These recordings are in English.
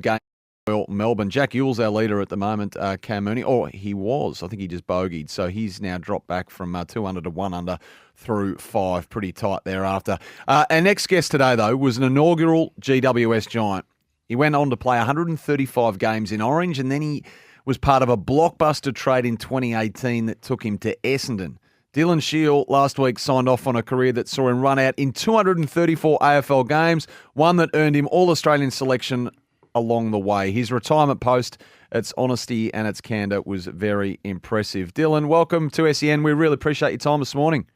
game. Well, Melbourne. Jack Ewell's our leader at the moment, Cam Mooney. Or he was. I think he just bogeyed. So he's now dropped back from 2 under to 1 under through 5. Pretty tight thereafter. Our next guest today, though, was an inaugural GWS Giant. He went on to play 135 games in Orange, and then he was part of a blockbuster trade in 2018 that took him to Essendon. Dylan Shiel last week signed off on a career that saw him run out in 234 AFL games, one that earned him All-Australian selection along the way. His retirement post, its honesty and its candour was very impressive. Dylan, welcome to SEN. We really appreciate your time this morning.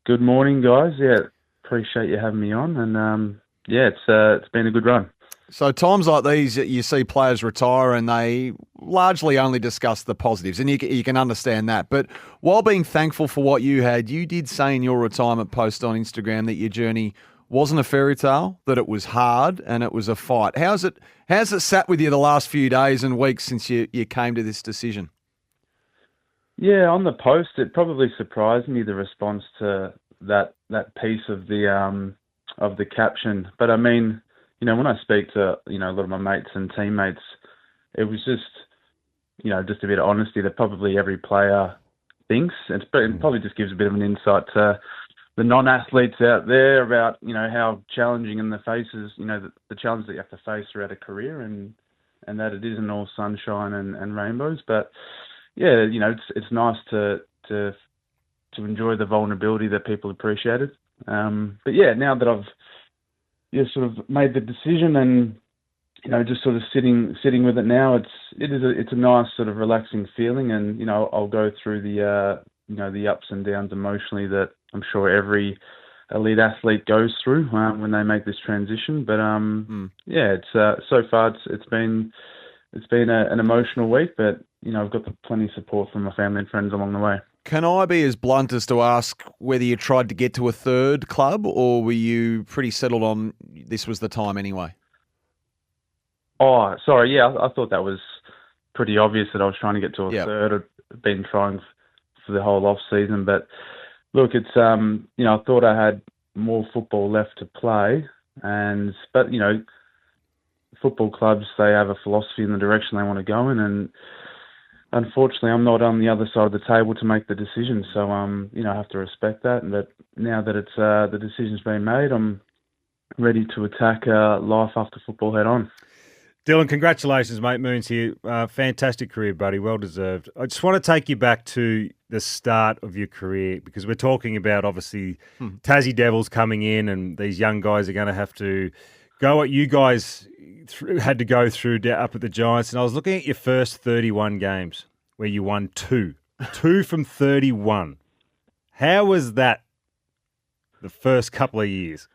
Good morning, guys. Yeah, appreciate you having me on. And it's been a good run. So times like these, you see players retire and they largely only discuss the positives, and you can understand that. But while being thankful for what you had, you did say in your retirement post on Instagram that your journey wasn't a fairy tale, that it was hard and it was a fight. How's it sat with you the last few days and weeks since you came to this decision? Yeah, on the post, it probably surprised me, the response to that piece of the caption. But I mean, when I speak to, a lot of my mates and teammates, it was just a bit of honesty that probably every player thinks. It probably just gives a bit of an insight to the non-athletes out there about, how challenging in the faces, the challenge that you have to face throughout a career, and that it isn't all sunshine and rainbows. But yeah, it's nice to enjoy the vulnerability that people appreciated. But yeah, now that I've sort of made the decision and just sort of sitting with it now, it's a nice sort of relaxing feeling, and I'll go through the ups and downs emotionally that I'm sure every elite athlete goes through when they make this transition. But it's so far it's been an emotional week, but I've got plenty of support from my family and friends along the way. Can I be as blunt as to ask whether you tried to get to a third club, or were you pretty settled on this was the time anyway? Oh, sorry. Yeah, I thought that was pretty obvious that I was trying to get to a third. I've been trying for the whole off season, but look, it's I thought I had more football left to play, but football clubs, they have a philosophy in the direction they want to go in, and unfortunately, I'm not on the other side of the table to make the decision. So, I have to respect that. But now that it's the decision's been made, I'm ready to attack life after football head on. Dylan, congratulations, mate. Moons here. Fantastic career, buddy. Well deserved. I just want to take you back to the start of your career, because we're talking about, obviously, Tassie Devils coming in, and these young guys are going to have to go what you guys had to go through up at the Giants. And I was looking at your first 31 games where you won 2 from 31. How was that the first couple of years?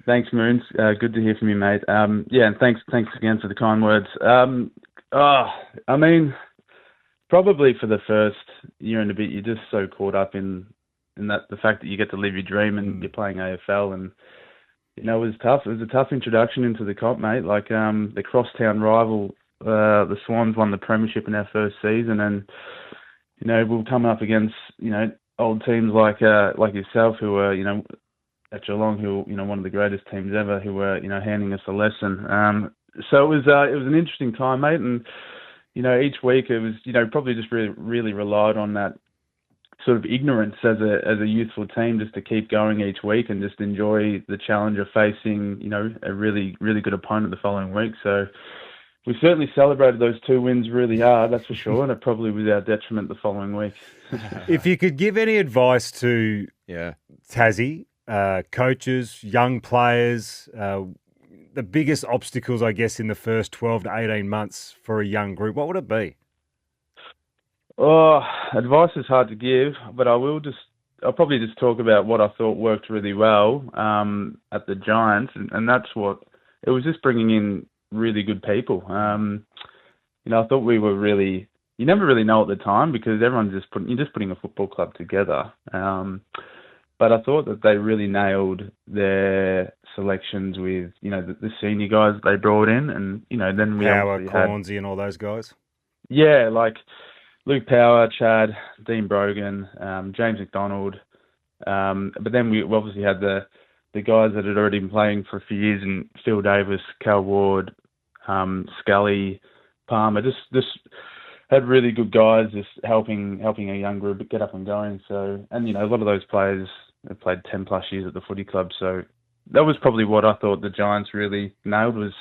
Thanks, Moons. Good to hear from you, mate. And thanks again for the kind words. I mean, probably for the first year and a bit, you're just so caught up in that the fact that you get to live your dream and you're playing AFL, and it was tough. It was a tough introduction into the comp, mate. Like the crosstown rival, the Swans won the premiership in our first season, and we'll come up against old teams like yourself, who were at Geelong, who one of the greatest teams ever, who were handing us a lesson. So it was an interesting time, mate, and each week it was probably just really relied on that sort of ignorance as a youthful team, just to keep going each week and just enjoy the challenge of facing a really good opponent the following week. So we certainly celebrated those 2 wins really hard, that's for sure, and it probably was our detriment the following week. If you could give any advice to Tassie coaches, young players, the biggest obstacles, I guess, in the first 12 to 18 months for a young group, what would it be? Oh, advice is hard to give, but I'll probably just talk about what I thought worked really well at the Giants, and that's what it was, just bringing in really good people. I thought we were really, you never really know at the time, because everyone's you're just putting a football club together. But I thought that they really nailed their selections with, the senior guys they brought in, and then we Power, Cornsey, and all those guys. Yeah, like Luke Power, Chad, Dean Brogan, James McDonald, but then we obviously had the the guys that had already been playing for a few years, and Phil Davis, Cal Ward, Scully, Palmer, just had really good guys just helping a young group get up and going. So, and a lot of those players have played 10 plus years at the footy club. So that was probably what I thought the Giants really nailed, was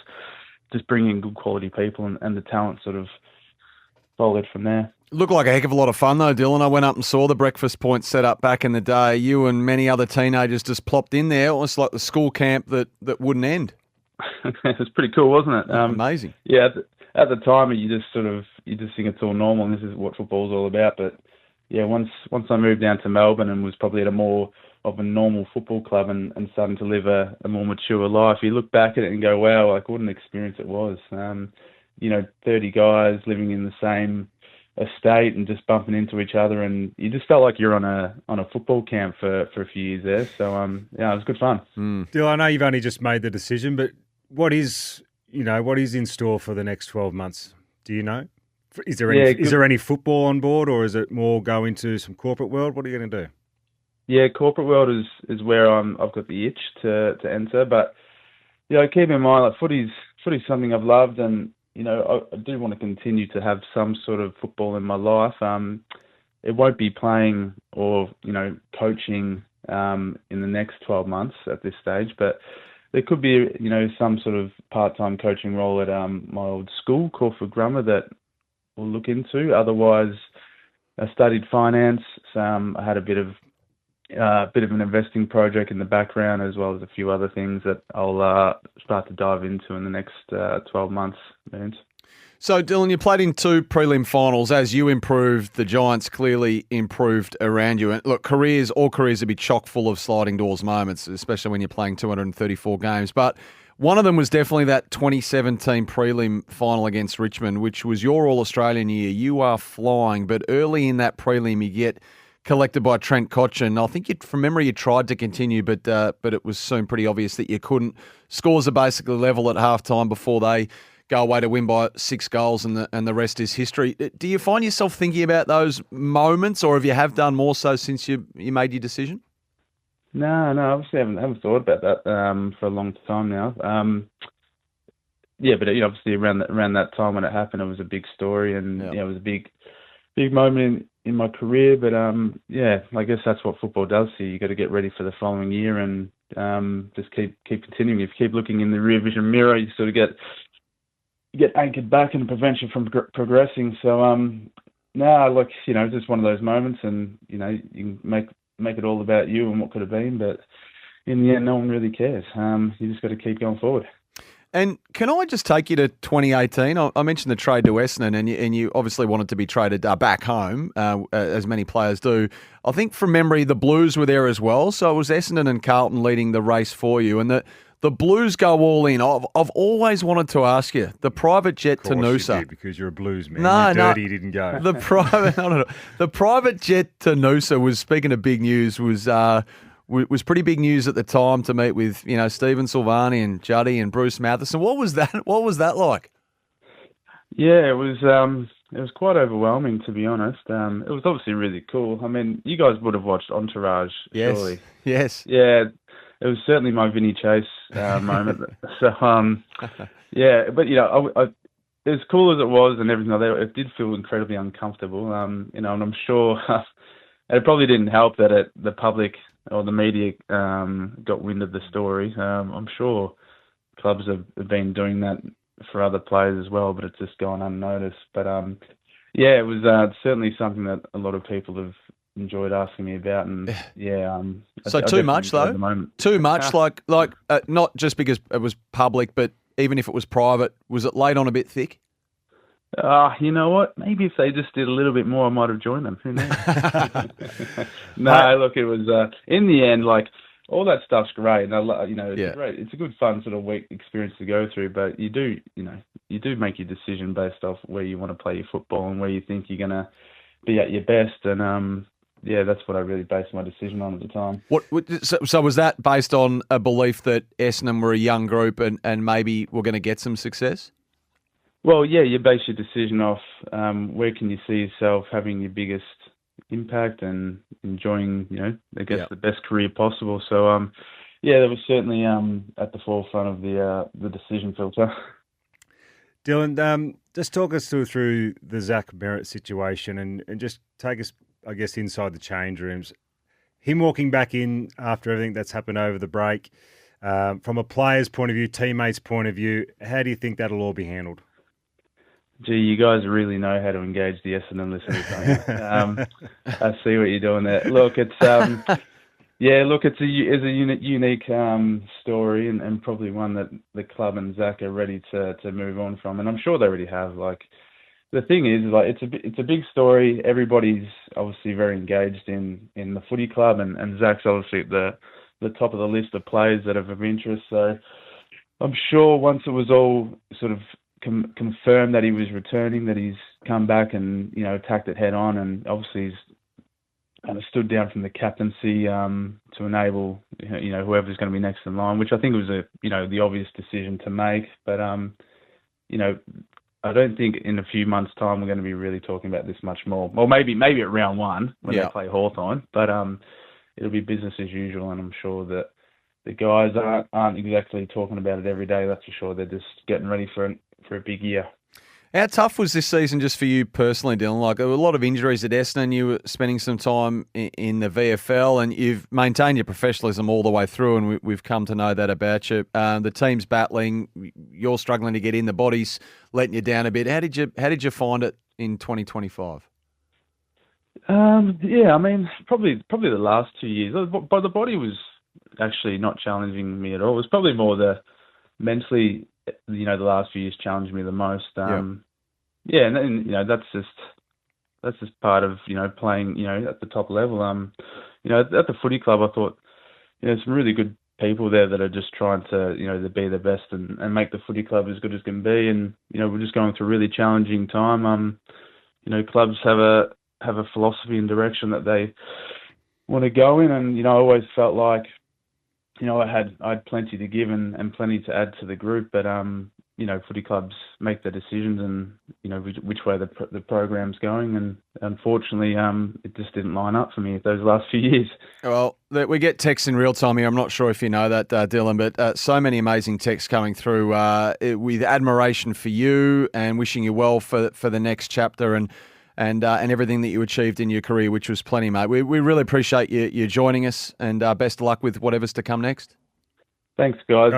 just bringing good quality people, and the talent sort of followed from there. Looked like a heck of a lot of fun though, Dylan. I went up and saw the breakfast point set up back in the day. You and many other teenagers just plopped in there, almost like the school camp that wouldn't end. It was pretty cool, wasn't it? Amazing. Yeah, at the time you just think it's all normal and this is what football's all about. But yeah, once I moved down to Melbourne and was probably at a more of a normal football club and starting to live a more mature life, you look back at it and go, wow, like what an experience it was. 30 guys living in the same estate and just bumping into each other, and you just felt like you're on a football camp for a few years there. So it was good fun. Dylan, I know you've only just made the decision, but what is in store for the next 12 months? Do you know? Is there any football on board, or is it more go into some corporate world? What are you going to do? Yeah, corporate world is where I've got the itch to enter, but keep in mind, like footy's something I've loved, and I do want to continue to have some sort of football in my life. It won't be playing or coaching in the next 12 months at this stage, but there could be some sort of part-time coaching role at my old school, Corfu Grammar, that we'll look into. Otherwise, I studied finance. So, I had a bit of an investing project in the background, as well as a few other things that I'll start to dive into in the next 12 months. So, Dylan, you played in 2 prelim finals. As you improved, the Giants clearly improved around you. And look, all careers would be chock full of sliding doors moments, especially when you're playing 234 games. But one of them was definitely that 2017 prelim final against Richmond, which was your All-Australian year. You are flying, but early in that prelim, you get collected by Trent Cotchin. I think from memory you tried to continue, but it was soon pretty obvious that you couldn't. Scores are basically level at halftime before they go away to win by 6 goals, and the rest is history. Do you find yourself thinking about those moments, or have you done more so since you made your decision? No, obviously I haven't thought about that for a long time now. But obviously around that time when it happened, it was a big story, and it was a big moment in my career. But I guess that's what football does to you. You got to get ready for the following year, and just keep continuing. If you keep looking in the rear vision mirror, you sort of get anchored back and prevents you from progressing. So it's just one of those moments, and you can make it all about you and what could have been, but in the end, no one really cares. You just got to keep going forward. And can I just take you to 2018? I mentioned the trade to Essendon, and you obviously wanted to be traded back home, as many players do. I think from memory, the Blues were there as well. So it was Essendon and Carlton leading the race for you. And the Blues go all in. I've always wanted to ask you, the private jet to Noosa. You did, because you're a Blues man. You didn't go. The private jet to Noosa was, speaking of big news, was pretty big news at the time, to meet with Stephen Silvani and Juddy and Bruce Matheson. What was that like? Yeah, it was quite overwhelming, to be honest. It was obviously really cool. I mean, you guys would have watched Entourage, surely. Yes. Yeah, it was certainly my Vinny Chase moment. So but as cool as it was and everything like that, it did feel incredibly uncomfortable. And I'm sure it probably didn't help that the public or the media got wind of the story. I'm sure clubs have been doing that for other players as well, but it's just gone unnoticed. But it was certainly something that a lot of people have enjoyed asking me about, and so too much though. Too much, like not just because it was public, but even if it was private, was it laid on a bit thick? You know what? Maybe if they just did a little bit more, I might have joined them. Who knows? No, look, it was in the end, like, all that stuff's great, and it's great. It's a good fun sort of week experience to go through. But you do make your decision based off where you want to play your football and where you think you're gonna be at your best. And that's what I really based my decision on at the time. So was that based on a belief that Essendon were a young group and maybe we're going to get some success? Well, yeah, you base your decision off where can you see yourself having your biggest impact and enjoying, the best career possible. So, yeah, that was certainly at the forefront of the decision filter. Dylan, just talk us through the Zach Merritt situation and just take us, I guess, inside the change rooms. Him walking back in after everything that's happened over the break, from a player's point of view, teammates' point of view, how do you think that'll all be handled? Gee, you guys really know how to engage the Essendon listeners, don't you? I see what you're doing there. Look, it's it's a unique story and probably one that the club and Zach are ready to move on from, and I'm sure they already have. Like, the thing is, like, it's a big story. Everybody's obviously very engaged in the footy club, and Zach's obviously at the top of the list of players that are of interest. So I'm sure once it was all sort of confirmed that he was returning, that he's come back and attacked it head on, and obviously he's kind of stood down from the captaincy to enable whoever's going to be next in line, which I think was the obvious decision to make. But I don't think in a few months' time we're going to be really talking about this much more. Well, maybe at round one when they play Hawthorn, but it'll be business as usual, and I'm sure that the guys aren't exactly talking about it every day. That's for sure. They're just getting ready for a big year. How tough was this season just for you personally, Dylan? Like, there were a lot of injuries at Essendon. You were spending some time in the VFL, and you've maintained your professionalism all the way through, and we've come to know that about you. The team's battling. You're struggling to get in. The body's letting you down a bit. How did you find it in 2025? Yeah, I mean, probably the last 2 years. But the body was actually not challenging me at all. It was probably more the mentally, the last few years challenged me the most. Yeah, and then, that's just part of playing at the top level. At the footy club, I thought some really good people there that are just trying to to be the best and make the footy club as good as can be. And we're just going through a really challenging time. Clubs have a philosophy and direction that they want to go in, and I always felt like I had plenty to give and plenty to add to the group, but footy clubs make the decisions and which way the program's going, and unfortunately it just didn't line up for me those last few years. Well, we get texts in real time here. I'm not sure if you know that, Dylan, but so many amazing texts coming through with admiration for you and wishing you well for the next chapter and everything that you achieved in your career, which was plenty, mate. We really appreciate you joining us, and best of luck with whatever's to come next. Thanks, guys.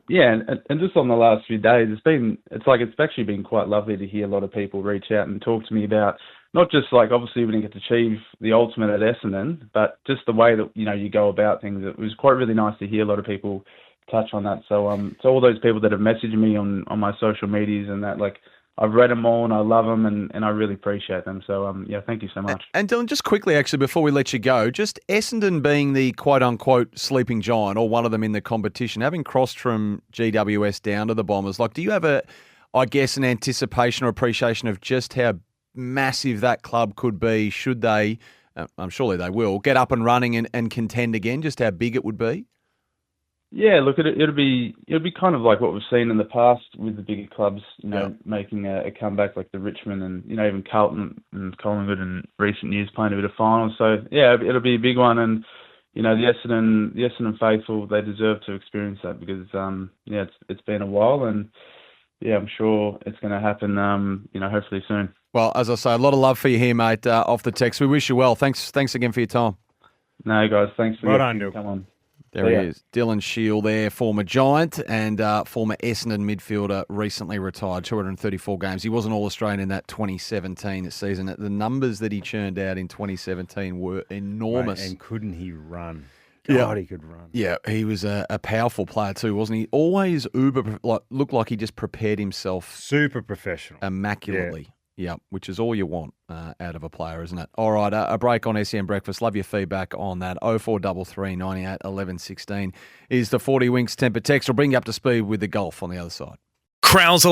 Yeah, and just on the last few days, it's actually been quite lovely to hear a lot of people reach out and talk to me about not just, like, obviously we didn't get to achieve the ultimate at Essendon, but just the way that you go about things. It was quite really nice to hear a lot of people touch on that. So all those people that have messaged me on my social medias and that, like, I've read them all and I love them and I really appreciate them. So, thank you so much. And Dylan, just quickly, actually, before we let you go, just Essendon being the quote-unquote sleeping giant or one of them in the competition, having crossed from GWS down to the Bombers, like, do you have an anticipation or appreciation of just how massive that club could be should they, I'm surely they will, get up and running and contend again, just how big it would be? Yeah, look, it'll be kind of like what we've seen in the past with the bigger clubs, making a comeback, like the Richmond and even Carlton and Collingwood in recent years playing a bit of finals. So yeah, it'll be a big one, and the Essendon faithful, they deserve to experience that because it's been a while, and yeah, I'm sure it's going to happen. Hopefully soon. Well, as I say, a lot of love for you here, mate. Off the text, we wish you well. Thanks again for your time. No, guys, thanks for come on. There he is. Dylan Shiel there, former Giant and former Essendon midfielder, recently retired, 234 games. He was an All-Australian in that 2017 season. The numbers that he churned out in 2017 were enormous. Right, and couldn't he run? God, he could run. Yeah, he was a powerful player too, wasn't he? Always looked like he just prepared himself. Super professional. Immaculately. Yeah, which is all you want out of a player, isn't it? All right, a break on SEN Breakfast. Love your feedback on that. 0433 98 11 16 is the 40 Winks temper text. We'll bring you up to speed with the golf on the other side. Crowns